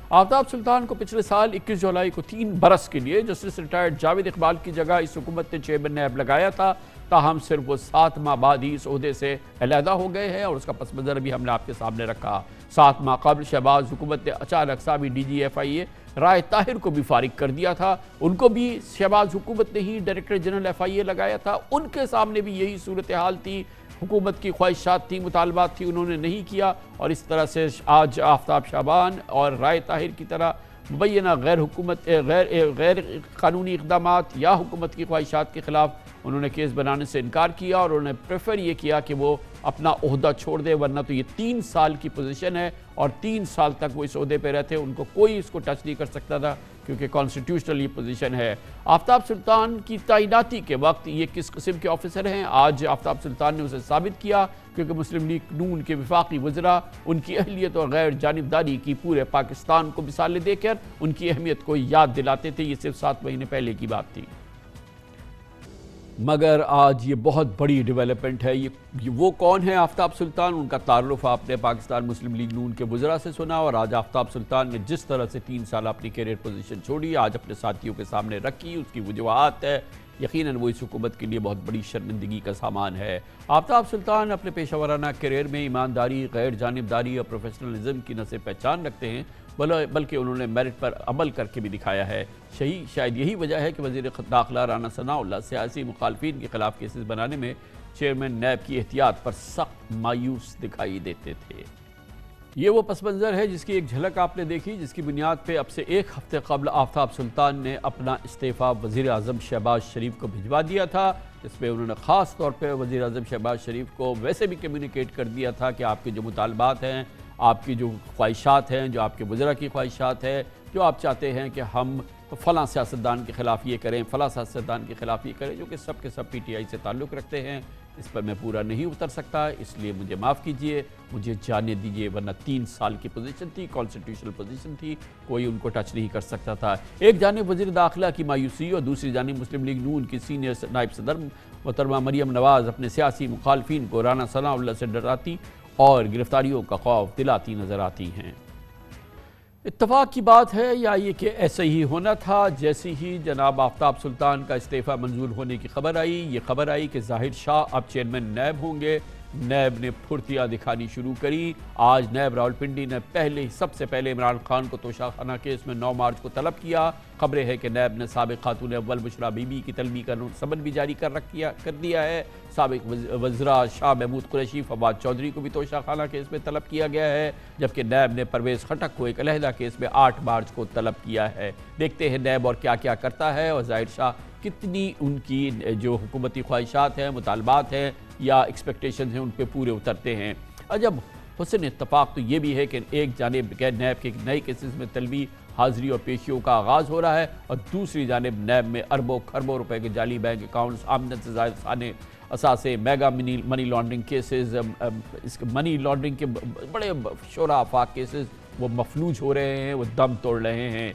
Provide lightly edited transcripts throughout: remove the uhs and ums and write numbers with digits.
आफ्ताब सुल्तान को पिछले साल 21 जुलाई को 3 बरस के लिए जस्टिस रिटायर्ड जावेद इकबाल की जगह इस हुकूमत ने चेयरमैन नैब लगाया था। ताहम सिर्फ वो 7 माह बाद ही इस ओहदे से अलहदा हो गए हैं और उसका पस मंजर भी हमने आपके सामने रखा। 7 माह कबल शहबाज हुकूमत ने अचानक साबिक DG FIA राय ताहिर को भी फारिग कर दिया था। उनको भी शहबाज हुकूमत ने ही डायरेक्टर जनरल FIA लगाया था। उनके सामने भी यही सूरत हाल थी, हुकूमत की ख्वाहिशात थी, मुतालबात थी, उन्होंने नहीं किया और इस तरह से आज आफ्ताब शाबान और राय ताहिर की तरह मुबैना गैर कानूनी इक़दामात या हुकूमत की ख्वाहिशात के ख़िलाफ़ उन्होंने केस बनाने से इनकार किया और उन्होंने प्रेफर ये किया कि वो अपना ओहदा छोड़ दे, वरना तो ये 3 साल की पोजीशन है और 3 साल तक वो इस ओहदे पे रहते, उनको कोई इसको टच नहीं कर सकता था क्योंकि कॉन्स्टिट्यूशनल ये पोजीशन है। आफ्ताब सुल्तान की तैनाती के वक्त ये किस किस्म के ऑफिसर हैं, आज आफ्ताब सुल्तान ने उसे साबित किया क्योंकि मुस्लिम लीग नून के वफाकी वज़रा उनकी अहलियत और गैर जानिबदारी की पूरे पाकिस्तान को मिसालें देकर उनकी अहमियत को याद दिलाते थे। ये सिर्फ 7 महीने पहले की बात थी, मगर आज ये बहुत बड़ी डेवलपमेंट है। ये वो कौन है आफ्ताब सुल्तान, उनका तारुफ आपने पाकिस्तान मुस्लिम लीग नून के वज़रा से सुना और आज आफ्ताब सुल्तान ने जिस तरह से 3 साल अपनी कैरियर पोजीशन छोड़ी, आज अपने साथियों के सामने रखी, उसकी वजूहात है, यकीनन वो इस हुकूमत के लिए बहुत बड़ी शर्मिंदगी का सामान है। आफ्ताब सुल्तान अपने पेशा वराना कैरियर में ईमानदारी, गैर जानिबदारी और प्रोफेशनलिज्म की न सिर्फ पहचान रखते हैं बल्कि उन्होंने मेरिट पर अमल करके भी दिखाया है। शायद यही वजह है कि वज़ीर दाखिला राना सनाउल्लाह सियासी मुखालफिन के खिलाफ केसेस बनाने में चेयरमैन नैब की एहतियात पर सख्त मायूस दिखाई देते थे। ये वो पस मंज़र है जिसकी एक झलक आपने देखी, जिसकी बुनियाद पे अब से 1 हफ्ते कबल आफ्ताब सुल्तान ने अपना इस्तीफ़ा वज़ीर आज़म शहबाज शरीफ को भिजवा दिया था, जिसमें उन्होंने ख़ास तौर पे वज़ीर आज़म शहबाज शरीफ को वैसे भी कम्युनिकेट कर दिया था कि आपके जो मुतालबात हैं, आपकी जो ख्वाहिशात हैं, जो आपके वज़रा की ख्वाहिशात है, जो आप चाहते हैं कि हम फ़लाँ सियासतदान के ख़िलाफ़ ये करें, फ़लाँ सियासतदान के ख़िलाफ़ ये करें, जो कि सब के सब PTI से ताल्लुक़ रखते हैं, इस पर मैं पूरा नहीं उतर सकता, इसलिए मुझे माफ़ कीजिए, मुझे जाने दीजिए, वरना 3 साल की पोजीशन थी, कॉन्स्टिट्यूशनल पोजीशन थी, कोई उनको टच नहीं कर सकता था। एक जानिब वज़ीर दाखिला की मायूसी और दूसरी जानिब मुस्लिम लीग नून की सीनियर नायब सदर मोहतरमा मरियम नवाज़ अपने सियासी मुखालफिन को राना सनाउल्लाह से डराती और गिरफ्तारियों का खौफ दिलाती नज़र आती हैं। इत्तफाक की बात है या ये कि ऐसे ही होना था। जैसे ही जनाब आफ्ताब सुल्तान का इस्तीफ़ा मंजूर होने की खबर आई, ये खबर आई कि ज़ाहिर शाह अब चेयरमैन नैब होंगे। नैब ने फुर्तियाँ दिखानी शुरू करी। आज नैब रावलपिंडी ने सबसे पहले इमरान खान को तोशाखाना केस में 9 मार्च को तलब किया। खबरें हैं कि नैब ने साबिक खातून अव्वल बुशरा बीबी की तलबी का समन भी जारी कर दिया है। साबिक वज़रा शाह महमूद कुरैशी, फवाद चौधरी को भी तोशाखाना केस में तलब किया गया है, जबकि नैब ने परवेज़ खटक को एक अलहदा केस में 8 मार्च को तलब किया है। देखते हैं नैब और क्या क्या करता है और ज़ाहिर शाह कितनी उनकी जो हुकूमती ख्वाहिशात हैं, मुतालबात हैं या एक्सपेक्टेशन हैं, उन पर पूरे उतरते हैं। अजब हुस्न इत्तफाक तो ये भी है कि एक जानिब नैब के नए केसेस में तलबी हाज़िरी और पेशियों का आगाज़ हो रहा है और दूसरी जानिब नैब में अरबों खरबों रुपए के जाली बैंक अकाउंट्स, आमदन से ज़ायद खाने, असासे, मेगा मनी लॉन्ड्रिंग केसेस, इस मनी लॉन्ड्रिंग के बड़े शोरा आफाक केसेस वो मफलूज हो रहे हैं, वो दम तोड़ रहे हैं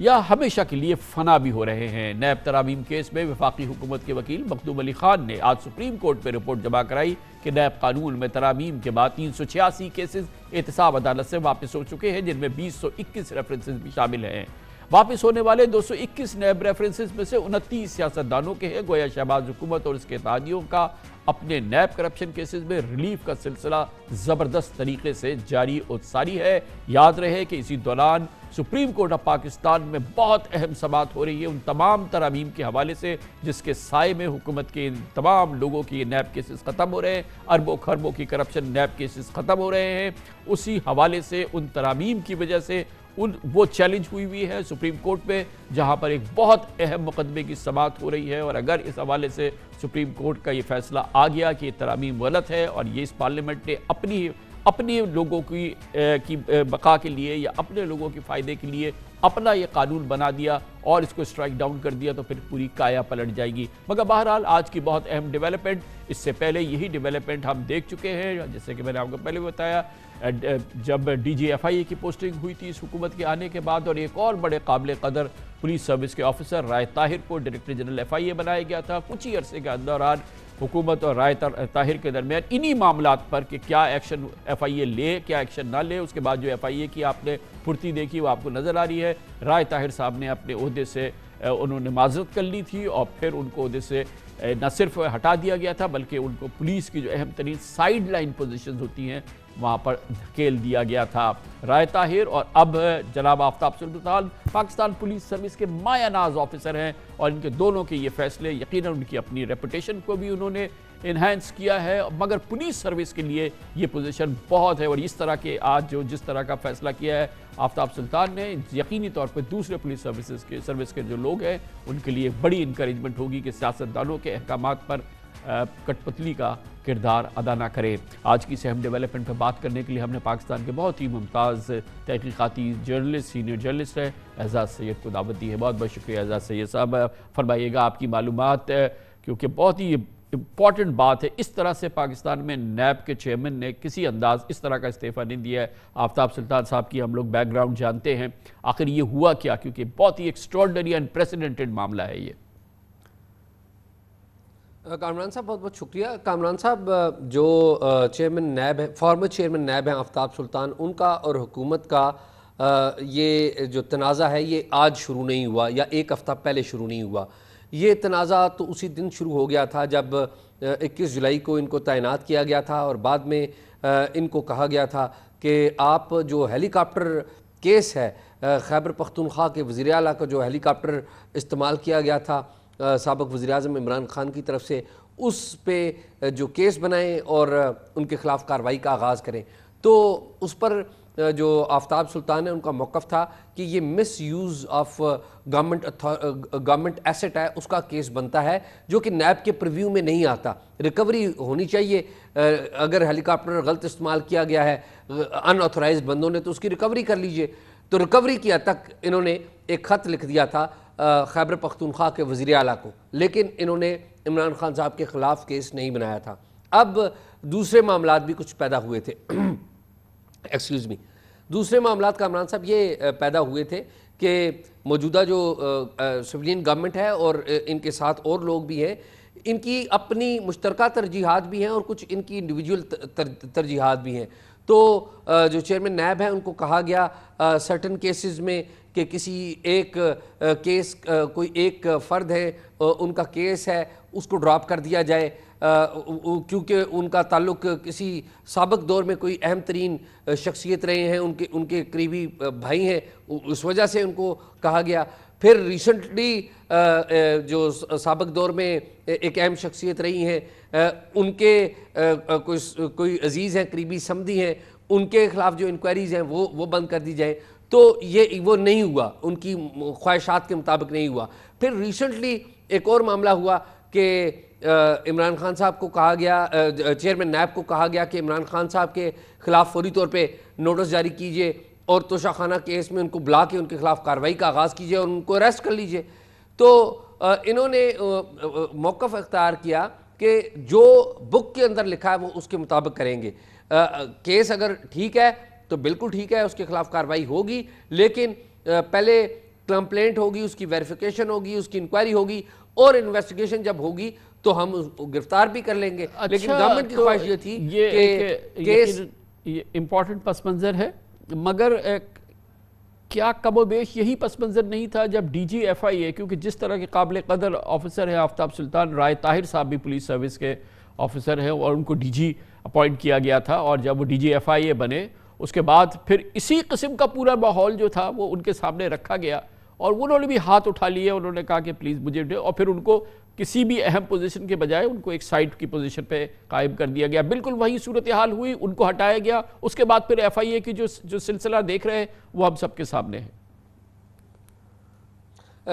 या हमेशा के लिए फना भी हो रहे हैं। नैब तरामीम केस में वफाकी हुकूमत के वकील मखदूम अली खान ने आज सुप्रीम कोर्ट में रिपोर्ट जमा कराई कि नैब कानून में तरामीम के बाद 386 केसेस एहतसाब अदालत से वापस हो चुके हैं, जिनमें 221 रेफरेंसेस भी शामिल हैं। वापस होने वाले 221 नैब रेफरेंसेस में से 29 सियासतदानों के हैं। गोया शहबाज हुकूमत और उसके इत्तेहादियों का अपने नैब करप्शन केसेस में रिलीफ का सिलसिला ज़बरदस्त तरीके से जारी और सारी है। याद रहे कि इसी दौरान सुप्रीम कोर्ट ऑफ पाकिस्तान में बहुत अहम समाअत हो रही है उन तमाम तरामीम के हवाले से जिसके साए में हुकूमत के तमाम लोगों की नैब केसेस ख़त्म हो रहे हैं, अरबों खरबों की करप्शन नैब केसेस ख़त्म हो रहे हैं। उसी हवाले से उन तरामीम की वजह से वो चैलेंज हुई है सुप्रीम कोर्ट में, जहां पर एक बहुत अहम मुकदमे की समाअत हो रही है और अगर इस हवाले से सुप्रीम कोर्ट का ये फैसला आ गया कि ये तरामीम गलत है और ये इस पार्लियामेंट ने अपने लोगों की बका के लिए या अपने लोगों के फ़ायदे के लिए अपना ये कानून बना दिया और इसको स्ट्राइक डाउन कर दिया तो फिर पूरी काया पलट जाएगी। मगर बहरहाल आज की बहुत अहम डेवलपमेंट, इससे पहले यही डेवलपमेंट हम देख चुके हैं, जैसे कि मैंने आपको पहले बताया जब DG FIA की पोस्टिंग हुई थी इस हुकूमत के आने के बाद, और एक और बड़े काबिल कदर पुलिस सर्विस के ऑफिसर राय ताहिर को डायरेक्टर जनरल FIA बनाया गया था। कुछ ही अरसे के दौरान हुकूमत और राय ताहिर के दरमियान इन्हीं मामलात पर कि क्या एक्शन FIA ले, क्या एक्शन ना ले। उसके बाद जो FIA की आपने फुर्ती देखी वो आपको नज़र आ रही है। राय ताहिर साहब ने अपने ओहदे से उन्होंने माजरत कर ली थी और फिर उनको ओहदे से न सिर्फ हटा दिया गया था बल्कि उनको पुलिस की जो अहम तरीन साइड लाइन पोजिशन होती हैं वहाँ पर धकेल दिया गया था। राय ताहिर और अब जनाब आफ्ताब सुल्तान पाकिस्तान पुलिस सर्विस के मायानाज ऑफिसर हैं और इनके दोनों के ये फैसले यकीनन उनकी अपनी रेपुटेशन को भी उन्होंने इन्हेंस किया है, मगर पुलिस सर्विस के लिए ये पोजीशन बहुत है। और इस तरह के आज जो जिस तरह का फैसला किया है आफ्ताब सुल्तान ने, यकीनी तौर पर दूसरे पुलिस सर्विस के जो लोग हैं उनके लिए बड़ी इंकरेजमेंट होगी कि सियासतदानों के अहकामात पर कठपुतली का किरदार अदा ना करें। आज की अहम डेवलपमेंट पर बात करने के लिए हमने पाकिस्तान के बहुत ही मुमताज़ तहकीकाती जर्नलिस्ट, सीनियर जर्नलिस्ट है एजाज़ सैयद को दावत दी है। बहुत बहुत शुक्रिया एजाज़ सैयद साहब। फरमाइएगा आपकी मालूमात, क्योंकि बहुत ही इम्पॉर्टेंट बात है। इस तरह से पाकिस्तान में नैब के चेयरमैन ने किसी अंदाज इस तरह का इस्तीफ़ा नहीं दिया है। आफ्ताब सुल्तान साहब की हम लोग बैकग्राउंड जानते हैं, आखिर ये हुआ क्या, क्योंकि बहुत ही एक्स्ट्रॉर्डनरी अनप्रेसिडेंटेड मामला है ये। कामरान साहब बहुत बहुत शुक्रिया। कामरान साहब जो चेयरमैन नैब है, फॉर्मर चेयरमैन नैब हैं आफ्ताब सुल्तान, उनका और हुकूमत का ये जो तनाज़ा है ये आज शुरू नहीं हुआ या एक हफ़्ता पहले शुरू नहीं हुआ। ये तनाज़ा तो उसी दिन शुरू हो गया था जब 21 जुलाई को इनको तैनात किया गया था और बाद में इनको कहा गया था कि आप जो हेलीकॉप्टर केस है, खैबर पख्तूनख्वा के वज़ीर आला का जो हेलीकॉप्टर इस्तेमाल किया गया था साबिक़ वज़ीर-ए-आज़म इमरान खान की तरफ से, उस पे जो केस बनाएं और उनके ख़िलाफ़ कार्रवाई का आगाज़ करें। तो उस पर जो आफ्ताब सुल्तान है उनका मौक़िफ़ था कि ये miss use of government asset है, उसका केस बनता है जो कि नैब के प्रीव्यू में नहीं आता। रिकवरी होनी चाहिए, अगर हेलीकॉप्टर गलत इस्तेमाल किया गया है अनऑथोराइज्ड बंदों ने तो उसकी रिकवरी कर लीजिए। तो रिकवरी की हद तक इन्होंने एक ख़त लिख दिया था खैबर पख्तूनख्वा के वज़ीर आला को, लेकिन इन्होंने इमरान खान साहब के ख़िलाफ़ केस नहीं बनाया था। अब दूसरे मामलात भी कुछ पैदा हुए थे एक्सक्यूज़ मी, दूसरे मामलात कामरान साहब ये पैदा हुए थे कि मौजूदा जो सिविलियन गवर्नमेंट है और इनके साथ और लोग भी हैं, इनकी अपनी मुश्तरका तरजीहात भी हैं और कुछ इनकी इंडिविजुअल तरजीहात भी हैं। तो जो चेयरमैन नैब है उनको कहा गया सर्टन केसेस में कि किसी एक केस कोई एक फ़र्द है उनका केस है उसको ड्रॉप कर दिया जाए क्योंकि उनका ताल्लुक़ किसी साबिक़ दौर में कोई अहम तरीन शख्सियत रहे हैं, उनके करीबी भाई हैं, उस वजह से उनको कहा गया। फिर रिसेंटली जो साबिक़ दौर में एक अहम शख्सियत रही हैं, उनके कोई अजीज़ हैं, करीबी समधी हैं, उनके ख़िलाफ़ जो इंक्वायरीज़ हैं वो बंद कर दी जाए। तो ये वो नहीं हुआ, उनकी ख्वाहिशात के मुताबिक नहीं हुआ। फिर रिसेंटली एक और मामला हुआ कि इमरान खान साहब को कहा गया, चेयरमैन नैब को कहा गया कि इमरान खान साहब के ख़िलाफ़ फौरी तौर पे नोटिस जारी कीजिए और तोशाखाना केस में उनको बुला के उनके ख़िलाफ़ कार्रवाई का आगाज़ कीजिए और उनको अरेस्ट कर लीजिए। तो इन्होंने मौक़िफ़ अख्तियार किया कि जो बुक के अंदर लिखा है वो उसके मुताबिक करेंगे। केस अगर ठीक है तो बिल्कुल ठीक है, उसके ख़िलाफ़ कार्रवाई होगी, लेकिन पहले कंप्लेंट होगी, उसकी वेरिफिकेशन होगी, उसकी इंक्वायरी होगी और इन्वेस्टिगेशन जब होगी तो हम उसको गिरफ्तार भी कर लेंगे। लेकिन गवर्नमेंट की ख्वाहिश ये थी कि केस इम्पॉर्टेंट पस मंज़र है, मगर क्या कमोबेश यही पस मंज़र नहीं था जब DG FIA, क्योंकि जिस तरह के काबिल कदर ऑफिसर है आफ्ताब सुल्तान, राय ताहिर साहब भी पुलिस सर्विस के ऑफिसर हैं और उनको DG अपॉइंट किया गया था, और जब वो DG FIA बने उसके बाद फिर इसी किस्म का पूरा माहौल जो था वो उनके सामने रखा गया और उन्होंने भी हाथ उठा लिए, उन्होंने कहा कि प्लीज़ मुझे दे, और फिर उनको किसी भी अहम पोजीशन के बजाय उनको एक साइड की पोजीशन पे कायम कर दिया गया। बिल्कुल वही सूरत हाल हुई, उनको हटाया गया। उसके बाद फिर FIA की जो सिलसिला देख रहे हैं वो हम सबके सामने है।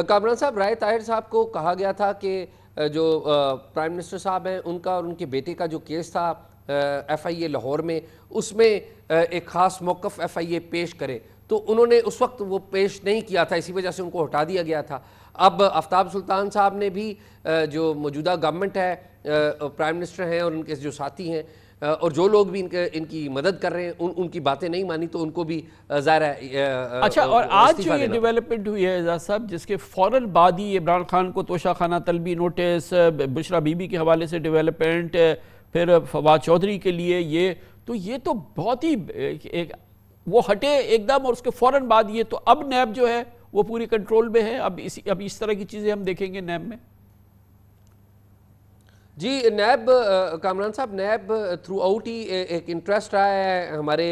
कामरान साहब, राय ताहिर साहब को कहा गया था कि जो प्राइम मिनिस्टर साहब हैं उनका और उनके बेटे का जो केस था FIA लाहौर में, उसमें एक ख़ास मौक़िफ़ FIA पेश करे, तो उन्होंने उस वक्त वो पेश नहीं किया था, इसी वजह से उनको हटा दिया गया था। अब आफ्ताब सुल्तान साहब ने भी जो मौजूदा गवर्नमेंट है, प्राइम मिनिस्टर हैं और उनके जो साथी हैं, और जो लोग भी इनकी मदद कर रहे हैं उनकी बातें नहीं मानी तो उनको भी ज़ाहिर है अच्छा, और आज जो इस्तीफा ये देना। डेवलपमेंट हुई है एजाज साहब, जिसके फौरन बाद ही इमरान खान को तोशाखाना तलबी नोटिस, बुशरा बीबी के हवाले से डेवलपमेंट, फिर फवाद चौधरी के लिए ये तो बहुत ही एक वो हटे एकदम, और उसके फौरन बाद ये तो अब नैब जो है वो पूरी कंट्रोल में है। अब इस तरह की चीज़ें हम देखेंगे नैब में। जी नैब कामरान साहब, नैब थ्रू आउट ही एक इंटरेस्ट रहा है हमारे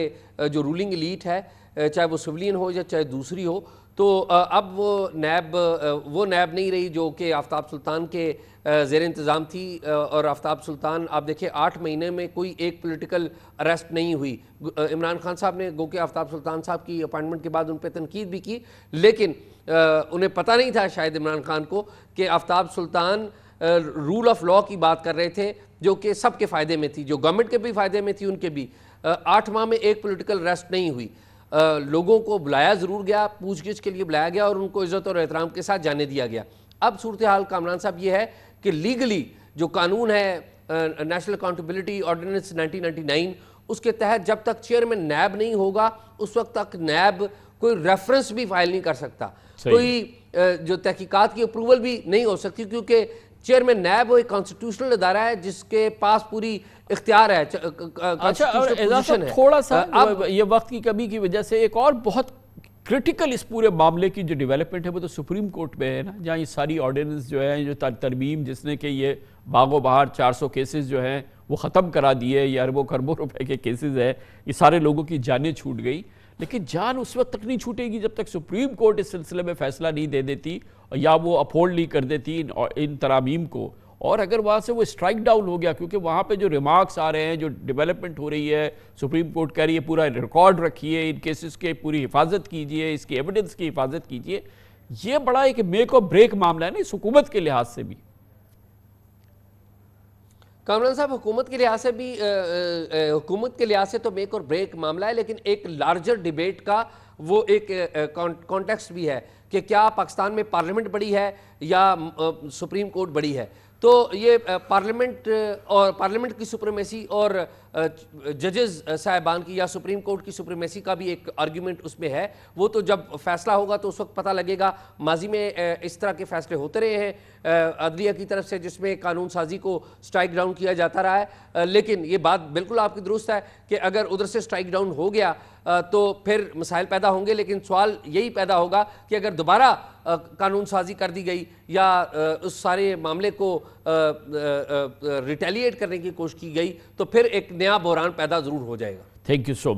जो रूलिंग एलीट है, चाहे वो सिविलियन हो या चाहे दूसरी हो। तो अब वो नैब नहीं रही जो कि आफ्ताब सुल्तान के ज़ेर इंतज़ाम थी। और आफ्ताब सुल्तान आप देखिए 8 महीने में कोई एक पॉलिटिकल अरेस्ट नहीं हुई। इमरान खान साहब ने गो के आफ्ताब सुल्तान साहब की अपॉइंटमेंट के बाद उन पर तनकीद भी की, लेकिन उन्हें पता नहीं था शायद इमरान खान को कि आफ्ताब सुल्तान रूल ऑफ लॉ की बात कर रहे थे जो कि सबके फ़ायदे में थी, जो गवर्नमेंट के भी फ़ायदे में थी, उनके भी। 8 माह में एक पॉलिटिकल अरेस्ट नहीं हुई। लोगों को बुलाया ज़रूर गया, पूछगिछ के लिए बुलाया गया और उनको इज़्ज़त और एहतराम के साथ जाने दिया गया। अब सूरत हाल कामरान साहब ये है कि लीगली जो कानून है नेशनल अकाउंटेबिलिटी ऑर्डिनेंस 1999, उसके तहत जब तक चेयरमैन नैब नहीं होगा उस वक्त तक नैब कोई रेफरेंस भी फाइल नहीं कर सकता, कोई जो तहकीकात की अप्रूवल भी नहीं हो सकती, क्योंकि चेयरमैन नैब वो एक कॉन्स्टिट्यूशनल इदारा है जिसके पास पूरी इख्तियार है। अच्छा, और थोड़ा सा अब ये वक्त की कमी की वजह से एक और बहुत क्रिटिकल इस पूरे मामले की जो डेवलपमेंट है वो तो सुप्रीम कोर्ट में है ना, जहाँ ये सारी ऑर्डिनेंस जो है, जो तरमीम जिसने कि ये बागो बहार 400 केसेस जो हैं वो ख़त्म करा दिए, ये अरबों खरबों रुपए के केसेस है, ये सारे लोगों की जानें छूट गई। लेकिन जान उस वक्त तक नहीं छूटेगी जब तक सुप्रीम कोर्ट इस सिलसिले में फैसला नहीं दे देती या वो अपहोल्ड नहीं कर देती इन तरामीम को। और अगर वहाँ से वो स्ट्राइक डाउन हो गया, क्योंकि वहाँ पे जो रिमार्क्स आ रहे हैं, जो डेवलपमेंट हो रही है, सुप्रीम कोर्ट कह रही है पूरा रिकॉर्ड रखिए, इन केसेस के पूरी हिफाजत कीजिए, इसकी एविडेंस की हिफाजत कीजिए, ये बड़ा एक मेक और ब्रेक मामला है ना इस हुकूमत के लिहाज से भी। कामरान साहब, हुकूमत के लिहाज से भी हुकूमत के लिहाज से तो मेक और ब्रेक मामला है, लेकिन एक लार्जर डिबेट का वो एक कॉन्टेक्स्ट भी है कि क्या पाकिस्तान में पार्लियामेंट बड़ी है या सुप्रीम कोर्ट बड़ी है। तो ये पार्लियामेंट की सुप्रीमेसी और जजेस साहिबान की या सुप्रीम कोर्ट की सुप्रीमेसी का भी एक आर्ग्यूमेंट उसमें है। वो तो जब फैसला होगा तो उस वक्त पता लगेगा। माजी में इस तरह के फैसले होते रहे हैं अदलिया की तरफ से, जिसमें कानून साजी को स्ट्राइक डाउन किया जाता रहा है। लेकिन ये बात बिल्कुल आपकी दुरुस्त है कि अगर उधर से स्ट्राइक डाउन हो गया तो फिर मसाइल पैदा होंगे। लेकिन सवाल यही पैदा होगा कि अगर दोबारा कानून साजी कर दी गई या उस सारे मामले को रिटेलिएट करने की कोशिश की गई तो फिर एक नया बहरान पैदा ज़रूर हो जाएगा। Thank you so